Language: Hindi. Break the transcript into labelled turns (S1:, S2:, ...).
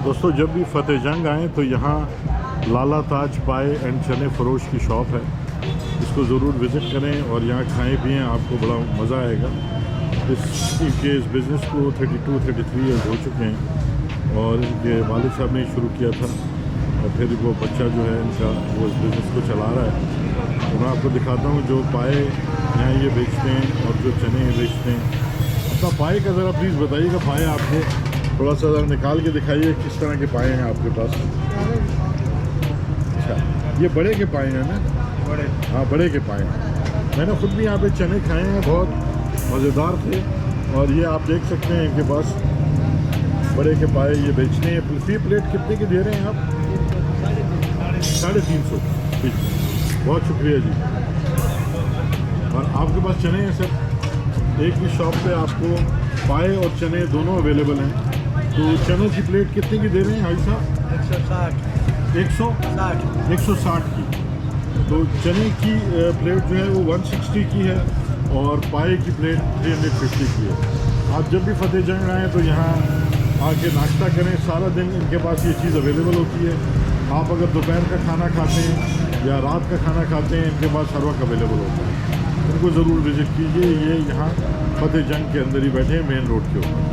S1: दोस्तों जब भी फतेह जंग आएँ तो यहाँ लाला ताज पाए एंड चने फरोश की शॉप है, इसको ज़रूर विज़िट करें और यहाँ खाएं पिएँ, आपको बड़ा मज़ा आएगा। इस बिज़नेस को 32-33 ईयर्स हो चुके हैं और इनके वालिद साहब ने शुरू किया था और फिर वो बच्चा जो है इनका वो इस बिज़नेस को चला रहा है। तो मैं आपको दिखाता हूँ जो पाए यहाँ ये बेचते हैं और जो चने बेचते हैं। अपना पाए का ज़रा प्लीज़ बताइएगा, पाए आपको थोड़ा सा ज़रा निकाल के दिखाइए किस तरह के पाए हैं आपके पास। अच्छा, ये बड़े के पाए हैं ना? बड़े, हाँ बड़े के पाए हैं। मैंने ख़ुद भी यहाँ पे चने खाए हैं, बहुत मज़ेदार थे। और ये आप देख सकते हैं इनके पास बड़े के पाए ये बेचते हैं। फी प्लेट कितने के दे रहे हैं आप? 350। ठीक, बहुत शुक्रिया जी। और आपके पास चने हैं सर? एक ही शॉप पे आपको पाए और चने दोनों अवेलेबल हैं। तो चनों की प्लेट कितने की दे रहे हैं भाई साहब? 160 की। तो चने की प्लेट जो है वो 160 की है और पाए की प्लेट 350 की है। आप जब भी फतेह जंग आएँ तो यहाँ आके नाश्ता करें, सारा दिन इनके पास ये चीज़ अवेलेबल होती है। आप अगर दोपहर का खाना खाते हैं या रात का खाना खाते हैं, इनके पास हर वक्त अवेलेबल होता है। इनको ज़रूर विज़िट कीजिए। ये यहाँ फतेह जंग के अंदर ही बैठे हैं, मेन रोड के ऊपर।